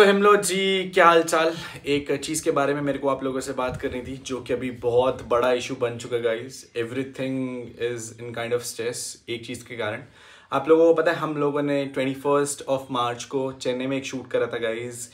हिमलो जी, क्या हाल चाल। एक चीज़ के बारे में मेरे को आप लोगों से बात करनी थी जो कि अभी बहुत बड़ा इशू बन चुका है guys. Everything is in kind of stress एक चीज़ के कारण। आप लोगों को पता है हम लोगों ने 21 मार्च को चेन्नई में एक शूट करा था गाइस,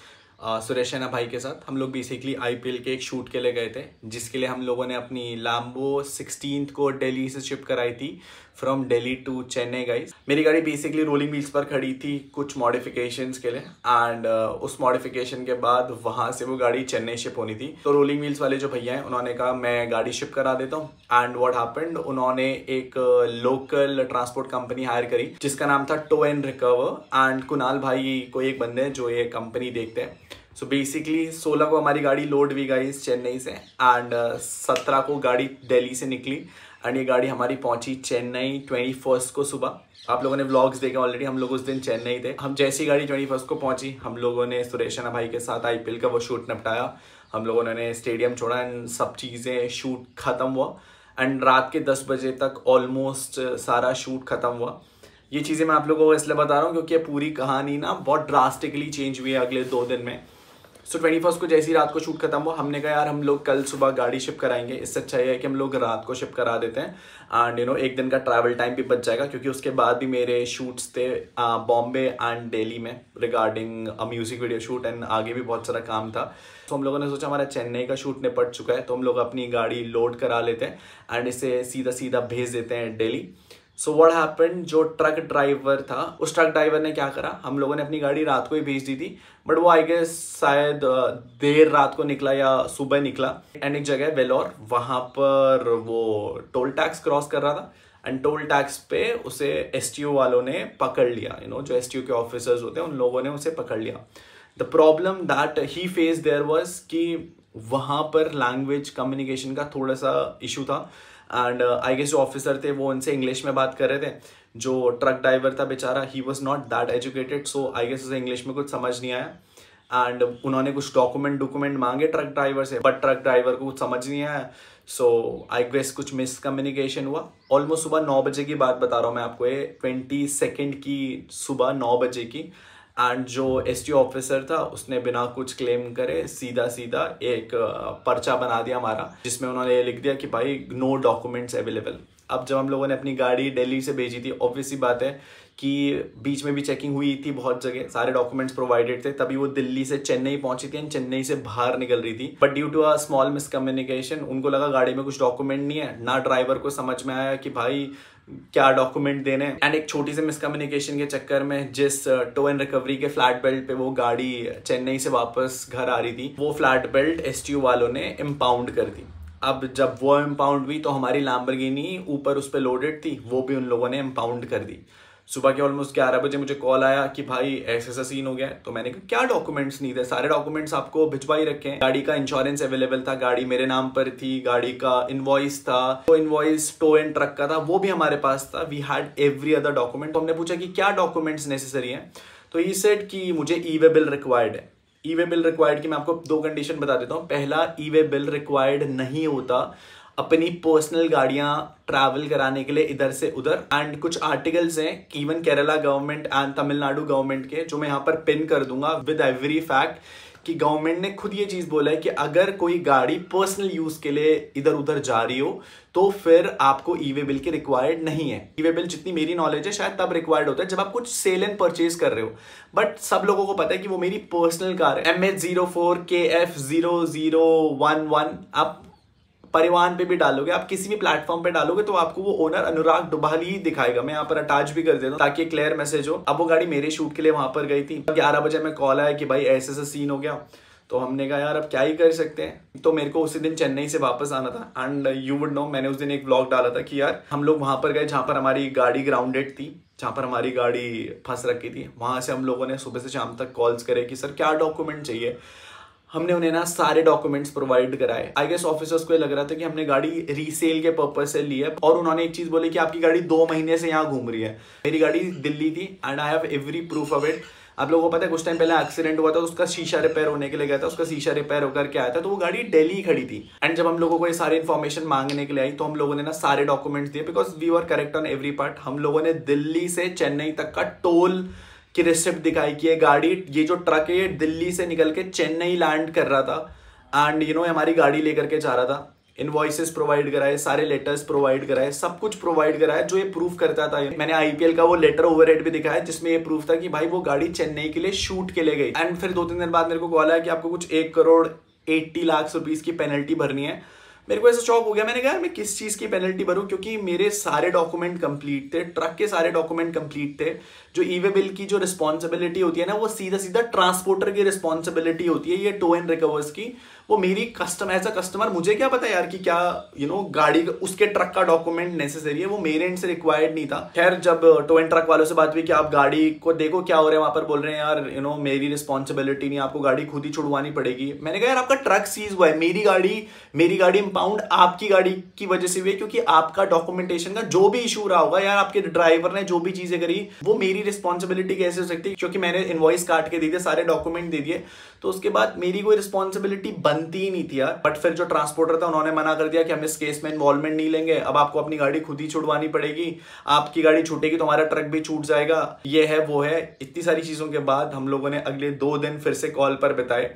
सुरेश रैना भाई के साथ। हम लोग बेसिकली आईपीएल के एक शूट के लिए गए थे, जिसके लिए हम लोगों ने अपनी लैम्बो 16 को दिल्ली से शिफ्ट कराई थी, from Delhi to Chennai guys. मेरी गाड़ी बेसिकली रोलिंग व्हील्स पर खड़ी थी कुछ मॉडिफिकेशंस के लिए, एंड उस मॉडिफिकेशन के बाद वहां से वो गाड़ी चेन्नई शिप होनी थी। तो रोलिंग व्हील्स वाले जो भैया हैं उन्होंने कहा मैं गाड़ी शिप करा देता हूँ। एंड व्हाट हैपेंड, उन्होंने एक लोकल ट्रांसपोर्ट कंपनी हायर करी जिसका नाम था tow and recover. And Kunal भाई को एक बंदे हैं जो ये कंपनी देखते हैं। सो बेसिकली 16 को हमारी गाड़ी लोड हुई गाइस चेन्नई से, एंड 17 को गाड़ी दिल्ली से निकली, एंड ये गाड़ी हमारी पहुंची चेन्नई 21 को सुबह। आप लोगों ने व्लॉग्स देखे ऑलरेडी, हम लोग उस दिन चेन्नई थे। हम जैसी गाड़ी 21 को पहुंची, हम लोगों ने सुरेश रैना भाई के साथ आईपीएल का वो शूट निपटाया। हम लोगों ने स्टेडियम छोड़ा एंड सब चीज़ें, शूट खत्म हुआ। एंड रात के 10 बजे तक ऑलमोस्ट सारा शूट खत्म हुआ। ये चीज़ें मैं आप लोगों को इसलिए बता रहा हूँ क्योंकि ये पूरी कहानी ना बहुत ड्रास्टिकली चेंज हुई है अगले 2 दिन में। सो 21 को जैसी रात को शूट खत्म हुआ, हमने कहा यार हम लोग कल सुबह गाड़ी शिप कराएंगे, इससे अच्छा है कि हम लोग रात को शिप करा देते हैं। एंड एक दिन का ट्रैवल टाइम भी बच जाएगा, क्योंकि उसके बाद भी मेरे शूट्स थे बॉम्बे एंड दिल्ली में regarding a music video shoot, and आगे भी बहुत सारा काम था। तो हम लोगों ने सोचा हमारा चेन्नई का शूट निपट चुका है तो हम लोग अपनी गाड़ी लोड करा लेते हैं एंड इसे सीधा सीधा भेज देते हैं दिल्ली। सो व्हाट हैपेंड, जो ट्रक ड्राइवर था उस ट्रक ड्राइवर ने क्या करा, हम लोगों ने अपनी गाड़ी रात को ही भेज दी थी, बट वो आई गेस शायद देर रात को निकला या सुबह निकला। एंड एक जगह वेलोर, वहां पर वो टोल टैक्स क्रॉस कर रहा था, एंड टोल टैक्स पे उसे एसटीओ वालों ने पकड़ लिया। जो एसटीओ के ऑफिसर्स होते हैं उन लोगों ने उसे पकड़ लिया। The problem that he face there was कि वहां पर लैंग्वेज कम्युनिकेशन का थोड़ा सा इशू था। एंड आई गेस जो ऑफिसर थे वो उनसे इंग्लिश में बात कर रहे थे। जो ट्रक ड्राइवर था बेचारा, he was not that educated, so I guess उसे इंग्लिश में कुछ समझ नहीं आया। एंड उन्होंने कुछ डॉक्यूमेंट मांगे ट्रक ड्राइवर से, बट ट्रक ड्राइवर को कुछ समझ नहीं आया। सो आई गेस कुछ मिसकम्युनिकेशन हुआ। ऑलमोस्ट सुबह 9 बजे की बात बता रहा हूँ मैं आपको, ये 22 की सुबह 9 बजे की। एंड जो एसटीओ ऑफिसर था उसने बिना कुछ क्लेम करे सीधा सीधा एक पर्चा बना दिया हमारा, जिसमें उन्होंने लिख दिया कि भाई नो डॉक्यूमेंट्स अवेलेबल। अब जब हम लोगों ने अपनी गाड़ी दिल्ली से भेजी थी, ऑब्वियसली बात है कि बीच में भी चेकिंग हुई थी बहुत जगह, सारे डॉक्यूमेंट्स प्रोवाइडेड थे, तभी वो दिल्ली से चेन्नई पहुंची थी एंड चेन्नई से बाहर निकल रही थी। But due to a small miscommunication उनको लगा गाड़ी में कुछ डॉक्यूमेंट नहीं है, ना ड्राइवर को समझ में आया कि भाई क्या डॉक्यूमेंट देने। एंड एक छोटी सी मिसकम्युनिकेशन के चक्कर में जिस टो एंड रिकवरी के फ्लैट बेल्ट पे वो गाड़ी चेन्नई से वापस घर आ रही थी, वो फ्लैट बेल्ट एसटीओ वालों ने इम्पाउंड कर दी। अब जब वो इम्पाउंड हुई तो हमारी लैम्बोर्गिनी ऊपर उस पर लोडेड थी, वो भी उन लोगों ने इम्पाउंड कर दी। सुबह के ऑलमोस्ट 11 बजे मुझे कॉल आया कि भाई ऐसा सीन हो गया है। तो मैंने कहा क्या डॉक्यूमेंट्स नहीं थे, सारे डॉक्यूमेंट्स आपको भिजवा ही रखे हैं। गाड़ी का इंश्योरेंस अवेलेबल था, गाड़ी मेरे नाम पर थी, गाड़ी का इनवॉइस था, तो इनवॉइस टो एंड ट्रक का था, वो भी हमारे पास था। We had every other document. तो हमने पूछा कि क्या डॉक्यूमेंट्स नेसेसरी हैं, तो ही सेड कि मुझे ई वे बिल रिक्वायर्ड है। ई वे बिल रिक्वायर्ड की मैं आपको 2 कंडीशन बता देता हूँ। पहला, ई वे बिल रिक्वायर्ड नहीं होता अपनी पर्सनल गाड़ियां ट्रैवल कराने के लिए इधर से उधर। एंड कुछ आर्टिकल्स हैं even Kerala government and Tamil Nadu government के, जो मैं यहाँ पर पिन कर दूंगा विद एवरी फैक्ट, कि गवर्नमेंट ने खुद ये चीज बोला है कि अगर कोई गाड़ी पर्सनल यूज के लिए इधर उधर जा रही हो तो फिर आपको ई वे बिल की रिक्वायर्ड नहीं है। ई वे बिल जितनी मेरी नॉलेज है शायद तब रिक्वायर्ड होता है जब आप कुछ सेल एंड परचेज कर रहे हो, बट सब लोगों को पता है कि वो मेरी पर्सनल कार है, MH04 KF0011। आप परिवहन पे भी डालोगे, आप किसी भी प्लेटफॉर्म पे डालोगे तो आपको वो ओनर अनुराग डुभाल ही दिखाएगा। मैं यहाँ पर अटैच भी कर देता हूँ ताकि क्लियर मैसेज हो। अब वो गाड़ी मेरे शूट के लिए वहां पर गई थी। 11 बजे में कॉल आया कि भाई ऐसे ऐसा सीन हो गया। तो हमने कहा यार अब क्या ही कर सकते हैं। तो मेरे को उसी दिन चेन्नई से वापस आना था। एंड यू वुड नो, मैंने उस दिन एक व्लॉग डाला था कि यार हम लोग वहां पर गए जहां पर हमारी गाड़ी ग्राउंडेड थी, जहां पर हमारी गाड़ी फंस रखी थी। वहां से हम लोगों ने सुबह से शाम तक कॉल्स करे कि सर क्या डॉक्यूमेंट चाहिए। हमने उन्हें ना सारे डॉक्यूमेंट्स प्रोवाइड कराए। आई गेस ऑफिसर्स को ये लग रहा था कि हमने गाड़ी रीसेल के पर्पज से ली है, और उन्होंने एक चीज बोली कि आपकी गाड़ी 2 महीने से यहाँ घूम रही है। मेरी गाड़ी दिल्ली थी and I have every proof of it. आप लोगों को पता है कुछ टाइम पहले एक्सीडेंट हुआ था, उसका शीशा रिपेयर होने के लिए गया था, उसका शीशा रिपेयर होकर के आया था, तो वो गाड़ी दिल्ली खड़ी थी। एंड जब हम लोगों को ये सारी इन्फॉर्मेशन मांगने के लिए आई तो हम लोगों ने ना सारे डॉक्यूमेंट्स दिए, because we were correct on every part. हम लोगों ने दिल्ली से चेन्नई तक का टोल कि रिसिप्ट दिखाई कि ये जो ट्रक है ये दिल्ली से निकल के चेन्नई लैंड कर रहा था एंड हमारी गाड़ी लेकर के जा रहा था। इनवॉइसेस प्रोवाइड कराए, सारे लेटर्स प्रोवाइड कराए, सब कुछ प्रोवाइड कराया जो ये प्रूफ करता था। मैंने आईपीएल का वो लेटर ओवरहेड भी दिखाया जिसमें ये प्रूफ था कि भाई वो गाड़ी चेन्नई के लिए शूट के लिए गई। एंड फिर 2-3 दिन बाद मेरे को कॉल आया कि आपको कुछ 1,80,00,000 रुपीज की पेनल्टी भरनी है। मेरे को ऐसा शॉक हो गया, मैंने कहा मैं किस चीज की पेनल्टी भरूं, क्योंकि मेरे सारे डॉक्यूमेंट कंप्लीट थे, ट्रक के सारे डॉक्यूमेंट कंप्लीट थे। जो ई वे बिल की जो रिस्पॉन्सिबिलिटी होती है ना, वो सीधा सीधा ट्रांसपोर्टर की रिस्पॉन्सिबिलिटी होती है। ये टो एंड रिकवर्स की वो मेरी एज अ कस्टमर मुझे क्या पता यार कि क्या गाड़ी उसके ट्रक का डॉक्यूमेंट नेसेसरी है, वो मेरे एंड से रिक्वायर्ड नहीं था। खैर जब टो एंड ट्रक वालों से बात हुई कि आप गाड़ी को देखो क्या हो रहा है, वहां पर बोल रहे हैं यार मेरी रिस्पॉन्सिबिलिटी नहीं, आपको गाड़ी खुद ही छुड़वानी पड़ेगी। मैंने कहा यार आपका ट्रक सीज हुआ है, मेरी गाड़ी इंपाउंड आपकी गाड़ी की वजह से हुई है, क्योंकि आपका डॉक्यूमेंटेशन का जो भी इशू रहा होगा यार, आपके ड्राइवर ने जो भी चीजें करी वो मेरी रिस्पॉन्सिबिलिटी कैसे हो सकती है, क्योंकि मैंने इनवॉइस काट के दे दिए, सारे डॉक्यूमेंट दे दिए, तो उसके बाद मेरी कोई रिस्पॉन्सिबिलिटी बनती ही नहीं थी यार। बट फिर जो ट्रांसपोर्टर था उन्होंने मना कर दिया कि हम इस केस में इन्वॉल्वमेंट नहीं लेंगे, अब आपको अपनी गाड़ी खुद ही छुड़वानी पड़ेगी, आपकी गाड़ी छूटेगी तो हमारा ट्रक भी छूट जाएगा, ये है वो है। इतनी सारी चीजों के बाद हम लोगों ने अगले 2 दिन फिर से कॉल पर बिताए,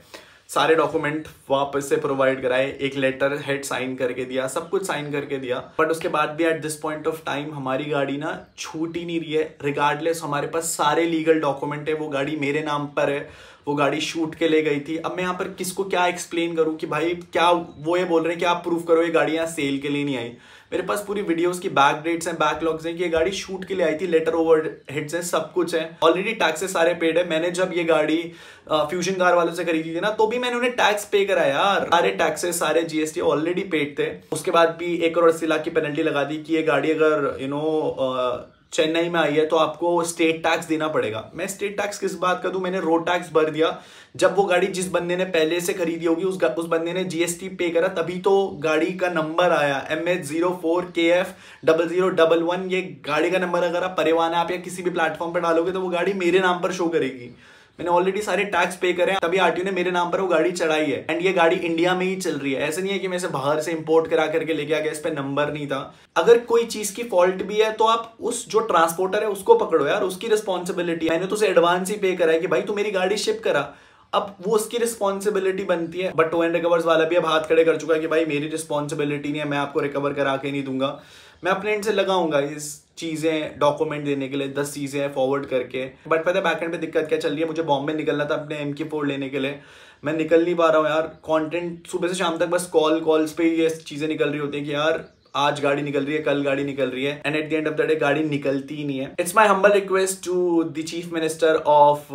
सारे डॉक्यूमेंट वापस से प्रोवाइड कराए, एक लेटर हेड साइन करके दिया, सब कुछ साइन करके दिया। बट उसके बाद भी at this point of time हमारी गाड़ी ना छूट ही नहीं रही है। रिगार्डलेस हमारे पास सारे लीगल डॉक्यूमेंट है, वो गाड़ी मेरे नाम पर है, वो गाड़ी शूट के ले गई थी। अब मैं यहाँ पर किसको क्या एक्सप्लेन करूं कि भाई क्या वो ये बोल रहे हैं कि आप प्रूफ करो ये गाड़ी यहाँ सेल के लिए नहीं आई। मेरे पास पूरी वीडियोस की बैक डेट्स हैं, बैकलॉग्स हैं कि ये गाड़ी शूट के लिए आई थी, लेटर ओवर हेड्स हैं, सब कुछ है, ऑलरेडी टैक्सेस सारे पेड है। मैंने जब ये गाड़ी फ्यूजन कार वालों से खरीदी थी ना, तो भी मैंने उन्हें टैक्स पे कराया यार, सारे टैक्सेस सारे जीएसटी ऑलरेडी पेड थे। उसके बाद भी 1,80,00,000 की पेनल्टी लगा दी कि ये गाड़ी अगर चेन्नई में आई है तो आपको स्टेट टैक्स देना पड़ेगा। मैं स्टेट टैक्स किस बात का दूं, मैंने रोड टैक्स भर दिया। जब वो गाड़ी जिस बंदे ने पहले से खरीदी होगी उस बंदे ने जीएसटी पे करा, तभी तो गाड़ी का नंबर आया MH04KF0011। ये गाड़ी का नंबर अगर आप परिवहन ऐप या किसी भी प्लेटफॉर्म पर डालोगे तो वो गाड़ी मेरे नाम पर शो करेगी। मैंने ऑलरेडी सारे टैक्स पे करे हैं, तभी आरटीओ ने मेरे नाम पर वो गाड़ी चढ़ाई है। एंड ये गाड़ी इंडिया में ही चल रही है, ऐसे नहीं है कि मैं इसे बाहर से इंपोर्ट करा करके लेके आ गया, इस पे नंबर नहीं था। अगर कोई चीज की फॉल्ट भी है तो आप उस जो ट्रांसपोर्टर है उसको पकड़ो यार, उसकी रिस्पॉन्सिबिलिटी। मैंने तो उसे एडवांस ही पे करा है कि भाई तू मेरी गाड़ी शिप करा, अब वो उसकी रिस्पॉन्सिबिलिटी बनती है। बट टो एंड रिकवर्स वाला भी अब हाथ खड़े कर चुका है कि भाई मेरी रिस्पॉन्सिबिलिटी नहीं है, मैं आपको रिकवर करा के नहीं दूंगा। मैं अपने एंड से लगाऊंगा इस चीजें डॉक्यूमेंट देने के लिए, 10 चीजें फॉरवर्ड करके। बट पता है बैकएंड पे दिक्कत क्या चल रही है, मुझे बॉम्बे निकलना था अपने MK4 लेने के लिए, मैं निकल नहीं पा रहा हूँ यार। कंटेंट सुबह से शाम तक बस कॉल्स पे ये चीजें निकल रही होती है कि यार आज गाड़ी निकल रही है, कल गाड़ी निकल रही है, and at the end of the day गाड़ी निकलती ही नहीं है। It's my humble request to the chief minister of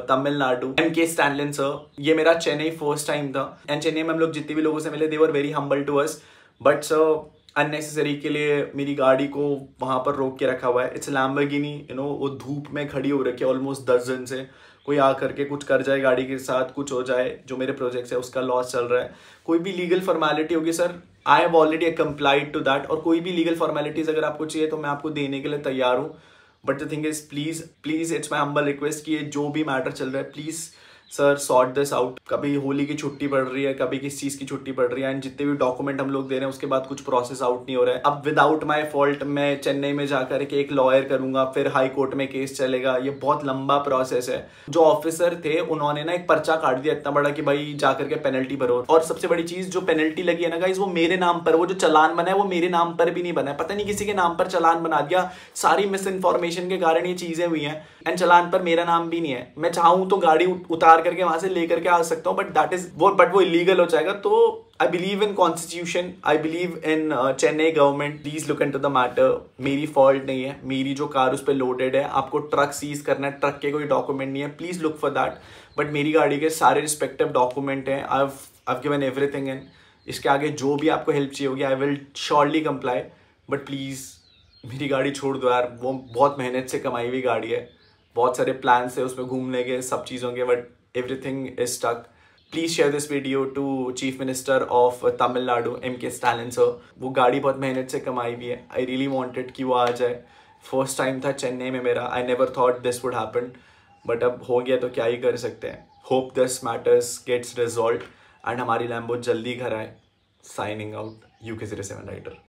Tamil Nadu MK Stalin sir. ये मेरा चेन्नई फर्स्ट टाइम था, एंड चेन्नई में हम लोग जितने भी लोगों से मिले they were very humble to us. But sir unnecessary के लिए मेरी गाड़ी को वहां पर रोक के रखा हुआ है। इट्स लैम्बोर्गिनी, वो धूप में खड़ी हो रखी है ऑलमोस्ट 10 दिन से। कोई आ करके कुछ कर जाए गाड़ी के साथ, कुछ हो जाए, जो मेरे प्रोजेक्ट्स है उसका लॉस चल रहा है, कोई भी लीगल फॉर्मेलिटी होगी sir, I have already complied to that. और कोई भी लीगल फॉर्मेलिटीज अगर आपको चाहिए तो मैं आपको देने के लिए तैयार हूँ। But the thing is please it's my humble request कि ये जो भी मैटर चल रहा है please sir sort this out. कभी होली की छुट्टी पड़ रही है, कभी किस चीज की छुट्टी पड़ रही है, एंड जितने भी डॉक्यूमेंट हम लोग दे रहे हैं उसके बाद कुछ प्रोसेस आउट नहीं हो रहा है। अब विदाउट माय फॉल्ट मैं चेन्नई में जाकर के एक लॉयर करूंगा, फिर हाई कोर्ट में केस चलेगा, ये बहुत लंबा प्रोसेस है। जो ऑफिसर थे उन्होंने ना एक पर्चा काट दिया इतना बड़ा कि भाई जाकर के पेनल्टी भरो। और सबसे बड़ी चीज जो पेनल्टी लगी है ना गाइस, वो मेरे नाम पर, वो जो चालान बना है वो मेरे नाम पर भी नहीं बना है, पता नहीं किसी के नाम पर चालान बना दिया। सारी मिस इन्फॉर्मेशन के कारण ये चीजें हुई हैं, एंड चालान पर मेरा नाम भी नहीं है। मैं चाहूं तो गाड़ी उतार करके वहां से लेकर के आ सकता हूँ, बट वो इलीगल हो जाएगा। तो I believe in constitution, I believe in Chennai government, please look into the matter. मेरी फॉल्ट नहीं है, मेरी जो कार उस पर लोडेड है, आपको ट्रक सीज करना है, ट्रक के कोई डॉक्यूमेंट नहीं है, please look for that. But मेरी गाड़ी के सारे रिस्पेक्टिव डॉक्यूमेंट हैं, I have given everything in. इसके आगे जो भी आपको हेल्प चाहिए होगी I will surely comply. But please मेरी गाड़ी छोड़ दो यार, वो बहुत मेहनत से कमाई हुई गाड़ी है, बहुत सारे प्लान्स है उसमें घूमने के, सब चीज़ों के, but everything is stuck. Please share this video to chief minister of Tamil Nadu MK Stalin sir. वो गाड़ी बहुत मेहनत से कमाई हुई है, आई रियली वांटेड कि वो आ जाए। फर्स्ट टाइम था चेन्नई में मेरा, I never thought this would happen, but अब हो गया तो क्या ही कर सकते हैं। Hope this matters gets resolve and हमारी लैम्बो जल्दी घर आए। Signing out, UK07 rider.